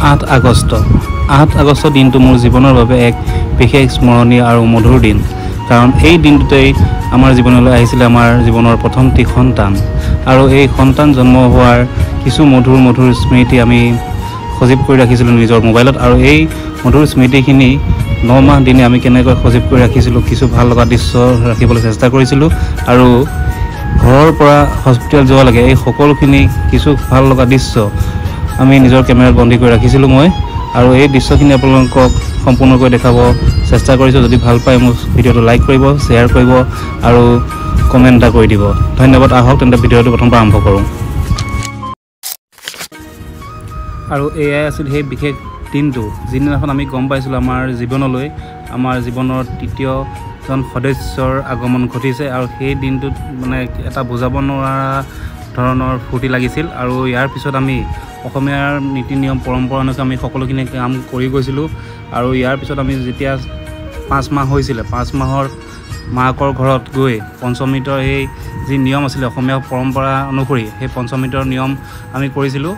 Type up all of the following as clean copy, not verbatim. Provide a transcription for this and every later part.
8 আগষ্ট দিনটো মোৰ জীৱনৰ বাবে এক বিশেষ স্মৰণীয় আৰু মধুৰ দিন কাৰণ এই দিনটোতেই আমাৰ জীৱনলৈ আহিছিল আমাৰ জীৱনৰ প্ৰথমটি সন্তান আৰু এই সন্তান জন্ম হোৱাৰ কিছু মধুৰ স্মৃতি আমি সজীৱ কৰি ৰাখিছিলোঁ নিজৰ মোবাইলত আৰু এই মধুৰ স্মৃতিখিনি 9 মাহ দিনে আমি কেনেকৈ সজীৱ কৰি ৰাখিছিলোঁ কিছু ভাল লগা দৃশ্য ৰাখিবলৈ চেষ্টা কৰিছিলোঁ আৰু ঘৰৰ পৰা হস্পিটেল যোৱা লাগে এই সকলোখিনি কিছু ভাল লগা দৃশ্য আমি নিজৰ কেমেৰাত বন্দী কৰি ৰাখিছিলোঁ মই আৰু এই দৃশ্যখিনি আপোনালোকক সম্পূৰ্ণকৈ দেখাব চেষ্টা কৰিছোঁ যদি ভাল পায় মোৰ ভিডিঅ'টো লাইক কৰিব শ্বেয়াৰ কৰিব আৰু কমেণ্ট এটা কৰি দিব ধন্যবাদ আহক তেন্তে ভিডিঅ'টো প্ৰথমে আৰম্ভ কৰোঁ আৰু এয়াই আছিল সেই বিশেষ দিনটো যিদিনাখন আমি গম পাইছিলোঁ আমাৰ জীৱনলৈ আমাৰ জীৱনৰ তৃতীয়জন সদস্যৰ আগমন ঘটিছে আৰু সেই দিনটোত মানে এটা বুজাব নোৱাৰা ধৰণৰ ফূৰ্তি লাগিছিল আৰু ইয়াৰ পিছত আমি অসমীয়াৰ নীতি নিয়ম পৰম্পৰা অনুসৰি আমি সকলোখিনি কাম কৰি গৈছিলোঁ আৰু ইয়াৰ পিছত আমি যেতিয়া 5 মাহ হৈছিলে 5 মাহৰ মাকৰ ঘৰত গৈ পঞ্চমৃতৰ এই যি নিয়ম আছিলে অসমীয়া পৰম্পৰা অনুসৰি সেই পঞ্চমৃতৰ নিয়ম আমি কৰিছিলোঁ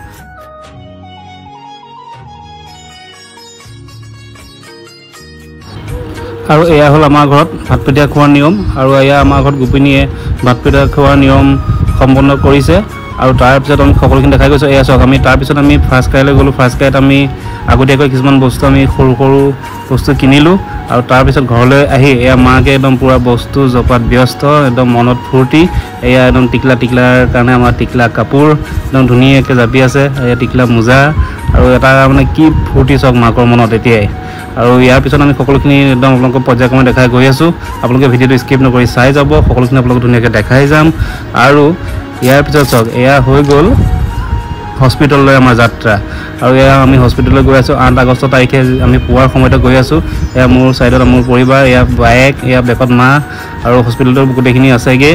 আৰু এয়া হ'ল আমাৰ ঘৰত ভাত পিঠা খোৱাৰ নিয়ম আৰু এয়া আমাৰ ঘৰত গোপিনীয়ে ভাত পিঠা খোৱাৰ নিয়ম সম্পন্ন কৰিছে আৰু তাৰ পিছত আমি সকলোখিনি দেখাই গৈছোঁ এয়া চাওক আমি তাৰপিছত আমি ফাৰ্ষ্ট ক্ৰাইলৈ গ'লোঁ ফাৰ্ষ্ট ক্ৰাইত আমি আগতীয়াকৈ কিছুমান বস্তু আমি সৰু বস্তু কিনিলোঁ আৰু তাৰপিছত ঘৰলৈ আহি এয়া মাকে একদম পূৰা বস্তু জপাত ব্যস্ত একদম মনত ফূৰ্তি এয়া একদম টিকলাৰ কাৰণে আমাৰ টিকলা কাপোৰ একদম ধুনীয়াকৈ জাপি আছে এয়া টিকলা মোজা আৰু এটা মানে কি ফূৰ্তি চাওক মাকৰ মনত এতিয়াই আৰু ইয়াৰ পিছত আমি সকলোখিনি একদম আপোনালোকক পৰ্যায়ক্ৰমে দেখাই গৈ আছোঁ আপোনালোকে ভিডিঅ'টো স্কিপ নকৰি চাই যাব সকলোখিনি আপোনালোকক ধুনীয়াকৈ দেখাই যাম আৰু ইয়াৰ পিছত চাওক এয়া হৈ গ'ল হস্পিটেললৈ আমাৰ যাত্ৰা আৰু এয়া আমি হস্পিটেললৈ গৈ আছোঁ 8 আগষ্ট তাৰিখে আমি পুৱাৰ সময়তে গৈ আছোঁ এয়া মোৰ ছাইডত মোৰ পৰিবাৰ এয়া বাইক এয়া বেকত মা আৰু হস্পিটেলটোৰ গোটেইখিনি আছেগৈ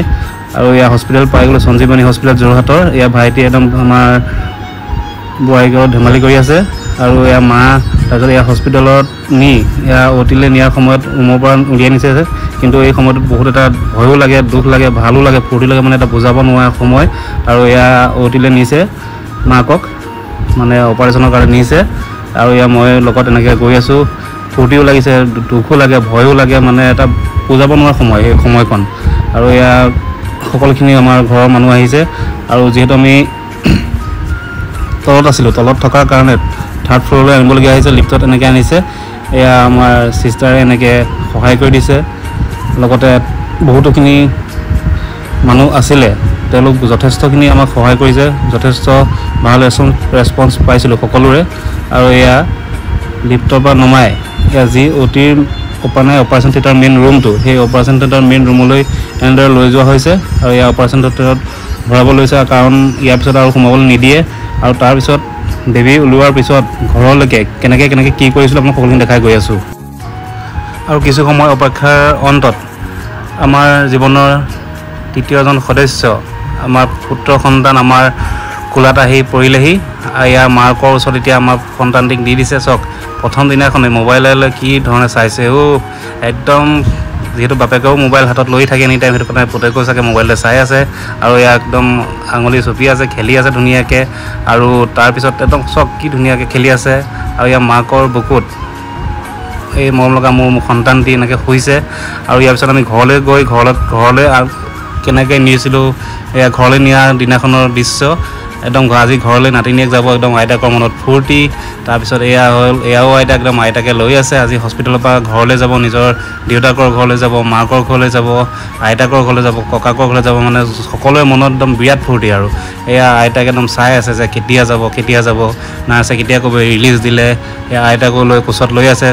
আৰু এয়া হস্পিটেল পাই গ'লোঁ সঞ্জীৱনী হস্পিটেল যোৰহাটৰ এয়া ভাইটি একদম আমাৰ বোৱাৰীঘৰত ধেমালি কৰি আছে আৰু এয়া মা তাৰপিছত এয়া হস্পিটেলত এয়া অটিলৈ নিয়াৰ সময়ত ৰুমৰ পৰা উলিয়াই নিছে কিন্তু এই সময়টোত বহুত এটা ভয়ো লাগে দুখ লাগে ভালো লাগে ফূৰ্তি লাগে মানে এটা বুজাব নোৱাৰা সময় আৰু এয়া অটিলৈ নিছে মাকক মানে অপাৰেশ্যনৰ কাৰণে নিছে আৰু এয়া মই লগত এনেকৈ গৈ আছোঁ ফূৰ্তিও লাগিছে দুখো লাগে ভয়ো লাগে মানে এটা বুজাব নোৱাৰা সময় এই সময়খন আৰু এয়া সকলোখিনি আমাৰ ঘৰৰ মানুহ আহিছে আৰু যিহেতু আমি তলত আছিলোঁ তলত থকাৰ কাৰণে থাৰ্ড ফ্ল'ৰলৈ আনিবলগীয়া আহিছে লিফ্টত এনেকৈ আনিছে এয়া আমাৰ ছিষ্টাৰে এনেকৈ সহায় কৰি দিছে লগতে বহুতোখিনি মানুহ আছিলে তেওঁলোক যথেষ্টখিনি আমাক সহায় কৰিছে যথেষ্ট ভাল ৰেছপন্স পাইছিলোঁ সকলোৰে আৰু এয়া লিফ্টৰ পৰা নমাই এয়া যি অতিৰ অপাৰেশ্যন থিয়েটাৰ মেইন ৰুমটো সেই অপাৰেশ্যন থিয়েটাৰ মেইন ৰুমলৈ এনেদৰে লৈ যোৱা হৈছে আৰু এয়া অপাৰেশ্যন থিয়েটাৰত ভৰাব লৈছে কাৰণ ইয়াৰ পিছত আৰু সোমাবলৈ নিদিয়ে আৰু তাৰপিছত বেবী ওলোৱাৰ পিছত ঘৰলৈকে কেনেকৈ কি কৰিছিলোঁ আপোনাক সকলোখিনি দেখাই গৈ আছোঁ আৰু কিছু সময় অপেক্ষাৰ অন্তত আমাৰ জীৱনৰ তৃতীয়জন সদস্য আমাৰ পুত্ৰ সন্তান আমাৰ কোলাত আহি পৰিলেহি ইয়াৰ মাকৰ ওচৰত এতিয়া আমাৰ সন্তানটিক দি দিছে চাওক প্ৰথম দিনাখনেই মোবাইললৈ কি ধৰণে চাইছে একদম যিহেতু বাপেকেও মোবাইল হাতত লৈ থাকে এনি টাইম সেইটো কাৰণে পুতেকেও চাগে মোবাইলতে চাই আছে আৰু এয়া একদম আঙুলি চুপি আছে খেলি আছে ধুনীয়াকৈ আৰু তাৰপিছত একদম চক কি ধুনীয়াকৈ খেলি আছে আৰু ইয়াৰ মাকৰ বুকুত এই মৰম লগা মোৰ সন্তানটি এনেকৈ শুইছে আৰু ইয়াৰ পিছত আমি ঘৰলৈ গৈ ঘৰলৈ কেনেকৈ নিছিলোঁ এয়া ঘৰলৈ নিয়া দিনাখনৰ দৃশ্য একদম আজি ঘৰলৈ নাতিনীয়েক যাব একদম আইতাকৰ মনত ফূৰ্তি তাৰপিছত এয়াও আইতাকে লৈ আছে আজি হস্পিটেলৰ পৰা ঘৰলৈ যাব নিজৰ দেউতাকৰ ঘৰলৈ যাব মাকৰ ঘৰলৈ যাব আইতাকৰ ঘৰলৈ যাব ককাকৰ ঘৰলৈ যাব মানে সকলোৰে মনত একদম বিৰাট ফূৰ্তি আৰু এয়া আইতাকে একদম চাই আছে যে কেতিয়া যাব নাৰ্ছে কেতিয়া ক'ব ৰিলিজ দিলে এয়া আইতাকো লৈ কোচত লৈ আছে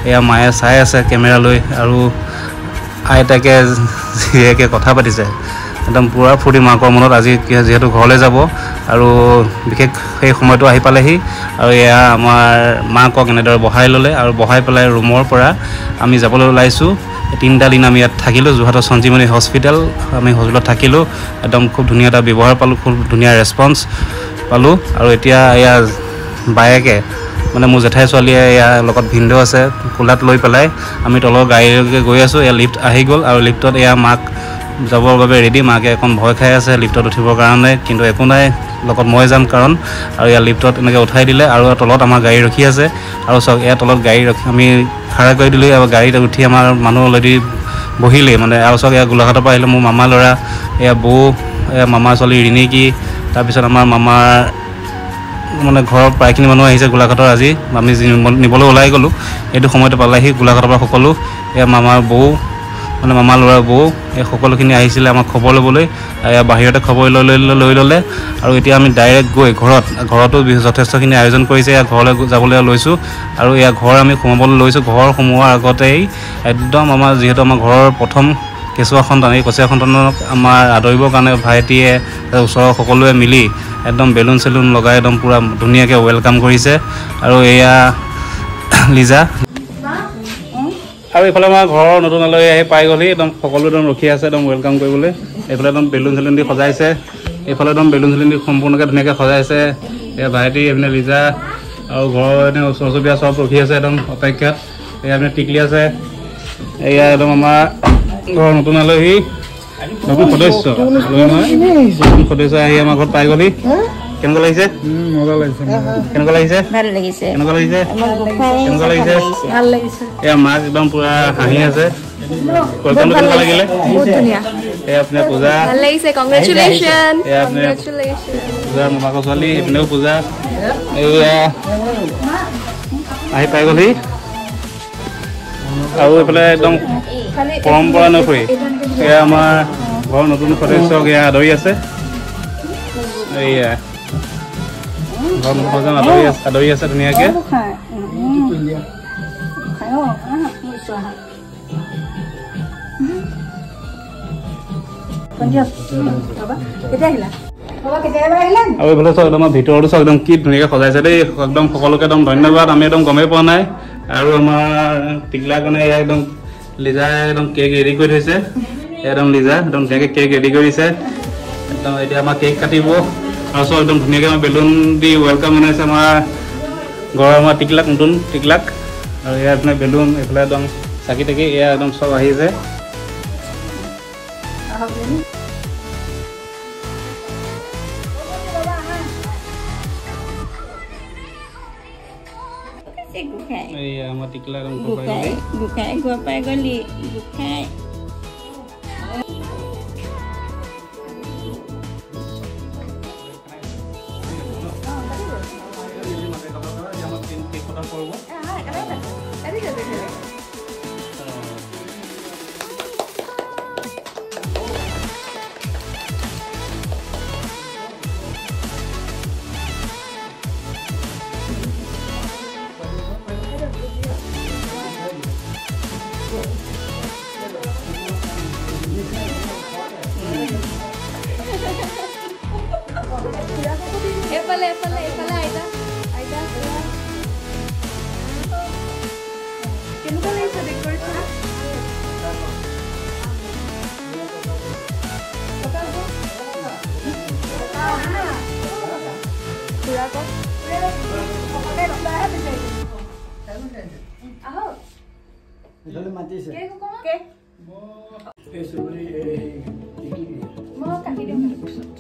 এয়া মায়ে চাই আছে কেমেৰা লৈ আৰু আইতাকে জীয়েকে কথা পাতিছে একদম পূৰা ফূৰ্তি মাকৰ মনত আজি যিহেতু ঘৰলৈ যাব আৰু বিশেষ সেই সময়টো আহি পালেহি আৰু এয়া আমাৰ মাকক এনেদৰে বহাই ল'লে আৰু বহাই পেলাই ৰুমৰ পৰা আমি যাবলৈ ওলাইছোঁ 3টা দিন আমি ইয়াত থাকিলোঁ যোৰহাটৰ সঞ্জীৱনী হস্পিটেল আমি হস্পিটেলত থাকিলোঁ একদম খুব ধুনীয়া এটা ব্যৱহাৰ পালোঁ খুব ধুনীয়া ৰেছপন্স পালোঁ আৰু এতিয়া এয়া বায়েকে মানে মোৰ জেঠাই ছোৱালীয়ে ইয়াৰ লগত ভিনদেউ আছে কোলাত লৈ পেলাই আমি তলৰ গাড়ীলৈকে গৈ আছোঁ এয়া লিফ্ট আহি গ'ল আৰু লিফ্টত এয়া মাক যাবৰ বাবে ৰেডি মাকে এখন ভয় খাই আছে লিফ্টত উঠিবৰ কাৰণে কিন্তু একো নাই লগত মই যাম কাৰণ আৰু ইয়াৰ লিফ্টত এনেকৈ উঠাই দিলে আৰু তলত আমাৰ গাড়ী ৰখি আছে আৰু চাওক ইয়াৰ তলত গাড়ী ৰখি আমি খাৰা কৰি দিলোঁ আৰু গাড়ীত উঠি আমাৰ মানুহ অলৰেডি বহিলেই মানে আৰু চাওক ইয়াৰ গোলাঘাটৰ পৰা আহিলে মোৰ মামা ল'ৰা এয়া বৌ এয়া মামাৰ ছোৱালী ৰিণিকী তাৰপিছত আমাৰ মামাৰ মানে ঘৰৰ প্ৰায়খিনি মানুহ আহিছে গোলাঘাটৰ আজি আমি নিবলৈ ওলাই গ'লোঁ এইটো সময়তে পালেহি গোলাঘাটৰ পৰা সকলো এয়া মামাৰ বৌ মানে মামাৰ ল'ৰাৰ বৌ এই সকলোখিনি আহিছিলে আমাক খবৰ ল'বলৈ বাহিৰতে খবৰ লৈ ল'লে আৰু এতিয়া আমি ডাইৰেক্ট গৈ ঘৰতো যথেষ্টখিনি আয়োজন কৰিছে ইয়াৰ ঘৰলৈ যাবলৈ লৈছোঁ আৰু ইয়াৰ ঘৰ আমি সোমাবলৈ লৈছোঁ ঘৰ সোমোৱাৰ আগতেই একদম আমাৰ যিহেতু আমাৰ ঘৰৰ প্ৰথম কেঁচুৱা সন্তান এই কেঁচুৱা সন্তানক আমাৰ আদৰিবৰ কাৰণে ভাইটিয়ে ওচৰৰ সকলোৱে মিলি একদম বেলুন চেলুন লগাই একদম পূৰা ধুনীয়াকৈ ৱেলকাম কৰিছে আৰু এয়া লিজা আৰু এইফালে আমাৰ ঘৰৰ নতুন আলহী আহি পাই গ'লহি একদম সকলো একদম ৰখি আছে একদম ৱেলকাম কৰিবলৈ এইফালে একদম বেলুন চেলুন দি সজাইছে এইফালে একদম বেলুন চেলুন দি সম্পূৰ্ণকৈ ধুনীয়াকৈ সজাইছে এয়া ভাইটি এইপিনে লিজা আৰু ঘৰৰ এনে ওচৰ চুবুৰীয়া চব ৰখি আছে একদম অপেক্ষাত এয়া আপুনি টিকলি আছে এয়া একদম আমাৰ ঘৰৰ নতুন আলহী নতুন সদস্য নতুন সদস্য আহি আমাৰ ঘৰত পাই গ'লহি কেনেকুৱা লাগিছে কেনেকুৱা লাগিছে কেনেকুৱা লাগিছে এয়া মাক একদম পুৰা হাঁহি আছে কেনেকুৱা লাগিলে এয়া আপোনাৰ পূজা এয়া আপোনাৰ পূজাৰ মামাকৰ ছোৱালী এইপিনেও পূজা এয়া আহি পাই গ'লহি আৰু এইফালে একদম পৰম্পৰা অনুসৰি এয়া আমাৰ ঘৰৰ নতুন সদস্যক এয়া আদৰি আছে এয়া ঘৰ মুখজন আদৰি আছে ধুনীয়াকৈ আৰু এইফালে চাওক একদম ভিতৰতো চাওক একদম কি ধুনীয়াকৈ সজাইছে দেই একদম সকলোকে একদম ধন্যবাদ আমি একদম গমেই পোৱা নাই আৰু আমাৰ টিকলাকনে এয়া একদম লিজাই একদম কেক ৰেডি কৰি থৈছে একদম লিজা একদম ধুনীয়াকৈ কেক ৰেডি কৰিছে একদম এতিয়া আমাৰ কেক কাটিব আৰু চব একদম ধুনীয়াকৈ আমাৰ বেলুন দি ৱেলকাম জনাইছে আমাৰ ঘৰৰ আমাৰ টিকলাক নতুন টিকলাক আৰু এয়া আপোনাৰ বেলুন এইফালে একদম চাকি তাকি এয়া একদম চব আহিছে এয়া আমাৰ টিকলা গৈ পাই গ'লি গোসাঁই Efale, Aida. Kenuka লাগিছে decoration? Pura ko? Aho. Dale matisse. Quer que eu coma? Quer? Esse ali é Mau kasih dia untuk kusut.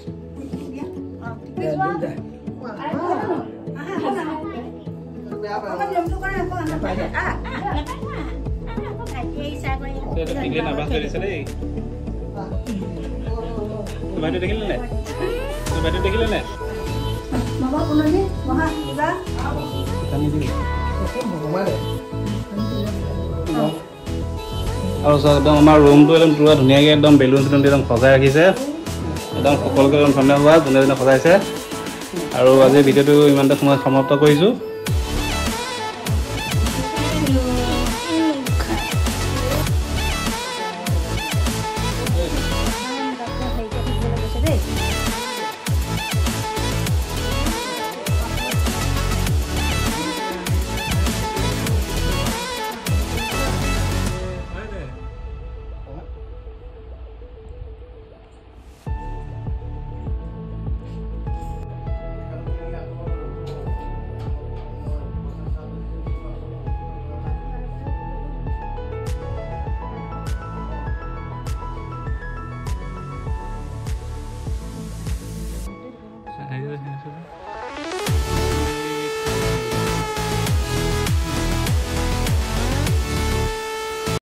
Mama punya ni, mama juga. আৰু একদম আমাৰ ৰুমটো একদম পুৰা ধুনীয়াকৈ একদম বেলুন চেলুন দি একদম সজাই ৰাখিছে একদম সকলোকে একদম ধন্যবাদ যোনে যোনে সজাইছে আৰু আজি ভিডিঅ'টো ইমানটা সময় সমাপ্ত কৰিছোঁ।